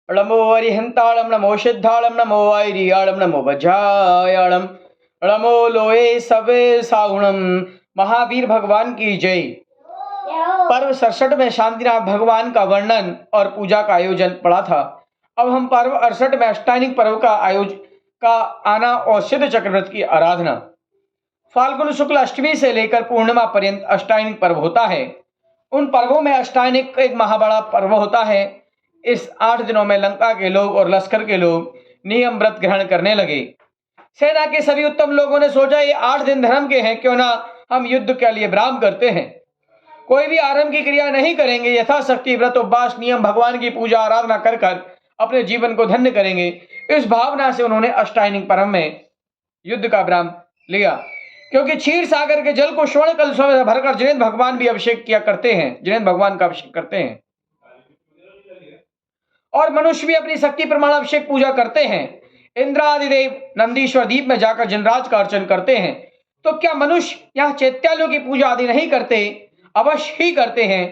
नमो अरिहंताणम, नमो सिद्धाणम, नमो वैरियाणम, नमो वज्रायाणम, नमो लोए सवे साहुणम। महावीर भगवान की जय। पर्व 67 में शांतिनाथ भगवान का वर्णन और पूजा का आयोजन पड़ा था। अब हम पर्व 68 में अष्टायनिक पर्व का आना और सिद्ध चक्रव्रत की आराधना। फाल्गुन शुक्ल अष्टमी से लेकर पूर्णिमा पर्यंत अष्टायनिक पर्व होता है। उन पर्वों में अष्टायनिक एक महाबड़ा पर्व होता है। इस 8 दिनों में लंका के लोग और लश्कर के लोग नियम व्रत ग्रहण करने लगे। सेना के सभी उत्तम लोगों ने सोचा ये 8 दिन धर्म के हैं, क्यों ना हम युद्ध के लिए विराम करते हैं। कोई भी आरंभ की क्रिया नहीं करेंगे, यथाशक्ति व्रत उपवास नियम भगवान की पूजा आराधना कर कर अपने जीवन को धन्य करेंगे। इस भावना से उन्होंने अष्टायनिक पर्व में युद्ध का विराम लिया, क्योंकि क्षीर सागर के जल को स्वर्ण कलशों में भरकर जिनेन्द्र भगवान भी अभिषेक किया करते हैं, जिनेन्द्र भगवान का अभिषेक करते हैं और मनुष्य भी अपनी शक्ति प्रमाण अभिषेक पूजा करते हैं। इंद्रादिदेव नंदीश्वर दीप में जाकर जिनराज का अर्चन करते हैं, तो क्या मनुष्य यहाँ चैत्यालयों की पूजा आदि नहीं करते? अवश्य ही करते हैं।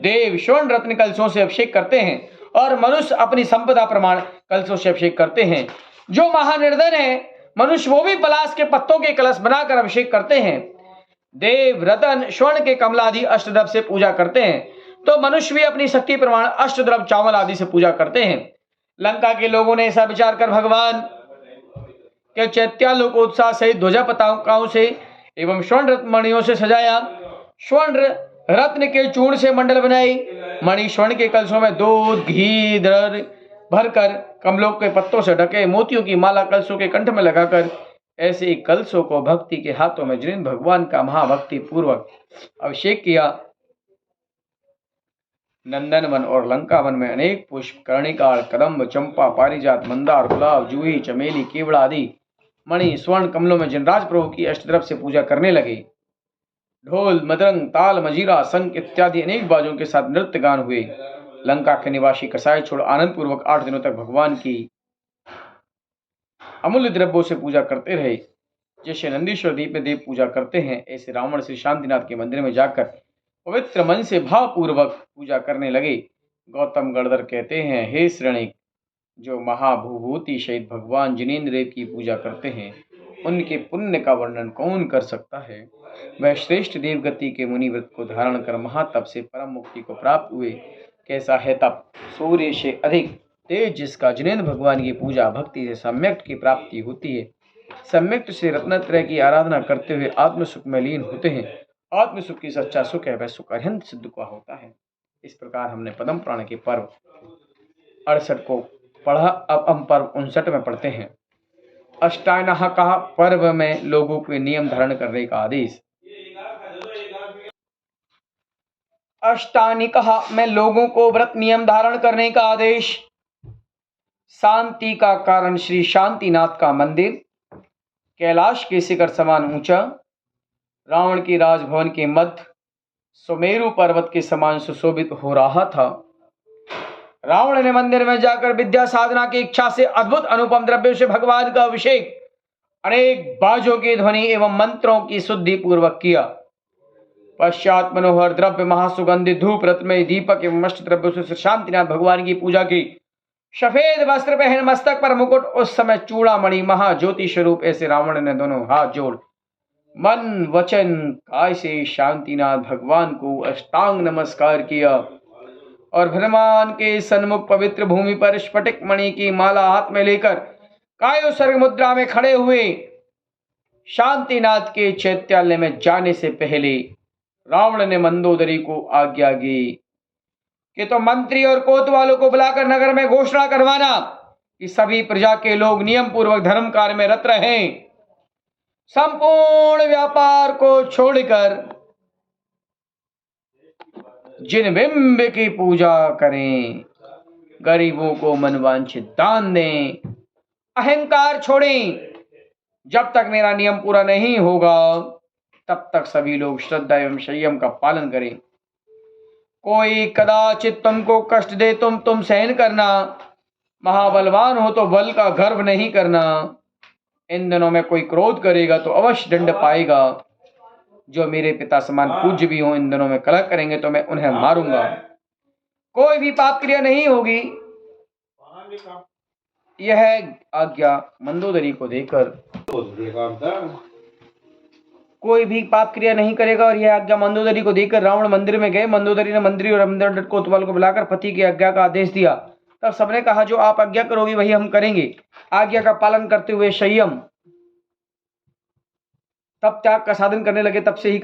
देव स्वर्ण रत्न कलशों से अभिषेक करते हैं और मनुष्य अपनी संपदा प्रमाण कलशों से अभिषेक करते हैं। जो महानिर्धन है मनुष्य, वो भी पलाश के पत्तों के कलश बनाकर अभिषेक करते हैं। देव रतन स्वर्ण के कमलादि अष्टद्रव से पूजा करते हैं, तो मनुष्य भी अपनी शक्ति प्रमाण अष्टद्रव चावल आदि से पूजा करते हैं। लंका के लोगों ने ऐसा विचार कर भगवान के चैत्यालयों को उत्साह सहित ध्वजा पताकाओं से एवं स्वर्ण रत्न मणियों से सजाया। स्वर्ण रत्न के चूर्ण से मंडल बनाई। मणि स्वर्ण के कलशों में दूध घी दर भरकर कमलों के पत्तों से ढके मोतियों की माला कलशों के कंठ में लगाकर ऐसे ही कलशों को भक्ति के हाथों में जिनेन्द्र भगवान का महाभक्ति पूर्वक अभिषेक किया। नंदन वन और लंका वन में अनेक पुष्प कर्णिकार कदम्ब चंपा पारिजात मंदार गुलाब जूही चमेली केवड़ा आदि मणि स्वर्ण कमलों में जिनराज प्रभु की अष्टद्रव से पूजा करने लगे। ढोल मदरंग ताल मजीरा शंख इत्यादि अनेक बाजों के साथ नृत्य गान हुए। लंका के निवासी कसाई छोड़ आनंद पूर्वक 8 दिनों तक भगवान की अमूल्य द्रव्यों से पूजा करते रहे। जैसे नंदीश्वर दीप में देव पूजा करते हैं, ऐसे रावण श्री शांतिनाथ के मंदिर में जाकर पवित्र मन से भावपूर्वक पूजा करने लगे। गौतम गणधर कहते हैं, हे श्रेणिक, जो महाभूभूति सहित भगवान जिनेन्द्र देव की पूजा करते हैं, उनके पुण्य का वर्णन कौन कर सकता है। वह श्रेष्ठ देवगति के मुनि व्रत को धारण कर महातप से परम मुक्ति को प्राप्त हुए। कैसा है तप, सूर्य से अधिक तेज जिसका, जिनेन्द्र भगवान की पूजा भक्ति से सम्यक की प्राप्ति होती है। सम्यक से रत्नत्रय की आराधना करते हुए आत्म सुख में लीन होते हैं। आत्म सुख की सच्चा सुख है, वह सुख अत्यंत सिद्ध का होता है। इस प्रकार हमने पद्म पुराण के पर्व 68 को पढ़ा। अब हम पर्व 59 में पढ़ते हैं। अष्टायनः का पर्व में लोगों के नियम धारण करने का आदेश। अष्टानिकः में लोगों को व्रत नियम धारण करने का आदेश। शांति का कारण श्री शांतिनाथ का मंदिर कैलाश के शिखर समान ऊंचा, रावण के राजभवन के मध्य सुमेरु पर्वत के समान सुशोभित हो रहा था। रावण ने मंदिर में जाकर विद्या साधना की इच्छा से अद्भुत अनुपम द्रव्यों से भगवान का अभिषेक अनेक बाजों की ध्वनि एवं मंत्रों की शुद्धि पूर्वक किया। पश्चात मनोहर द्रव्य महासुगंधित धूप रत्नमय दीपक एवं अष्ट द्रव्यों से शांतिनाथ भगवान की पूजा की। सफेद वस्त्र पहन मस्तक पर मुकुट, उस समय चूड़ामणि महाज्योति स्वरूप ऐसे रावण ने दोनों हाथ जोड़ मन वचन काय से शांतिनाथ भगवान को अष्टांग नमस्कार किया और भगवान के सन्मुख पवित्र भूमि पर स्फटिक मणि की माला हाथ में लेकर कायो सर्ग मुद्रा में खड़े हुए। शांतिनाथ के चैत्यालय में जाने से पहले रावण ने मंदोदरी को आज्ञा दी कि तो मंत्री और कोतवालों को बुलाकर नगर में घोषणा करवाना कि सभी प्रजा के लोग नियम पूर्वक धर्म कार्य में रत रहें, संपूर्ण व्यापार को छोड़कर जिन बिंब की पूजा करें, गरीबों को मनवांछित दान दें, अहंकार छोड़ें। जब तक मेरा नियम पूरा नहीं होगा तब तक सभी लोग श्रद्धा एवं संयम का पालन करें। कोई कदाचित तुमको कष्ट दे तुम सहन करना। महाबलवान हो तो बल का गर्व नहीं करना। इन दिनों में कोई क्रोध करेगा तो अवश्य दंड पाएगा। जो मेरे पिता समान पूज्य भी हो, इन दिनों में कलह करेंगे तो मैं उन्हें मारूंगा। कोई भी पाप क्रिया नहीं होगी। यह आज्ञा मंदोदरी को देकर कोई भी पाप क्रिया नहीं करेगा। और यह आज्ञा मंदोदरी को देकर रावण मंदिर में गए। मंदोदरी ने मंत्री और इंद्रदत्त कोतवाल को बुलाकर पति की आज्ञा का आदेश दिया। तब सबने कहा जो आप आज्ञा करोगी वही हम करेंगे। आज्ञा का पालन करते हुए संयम तब त्याग का साधन करने लगे। तब से ही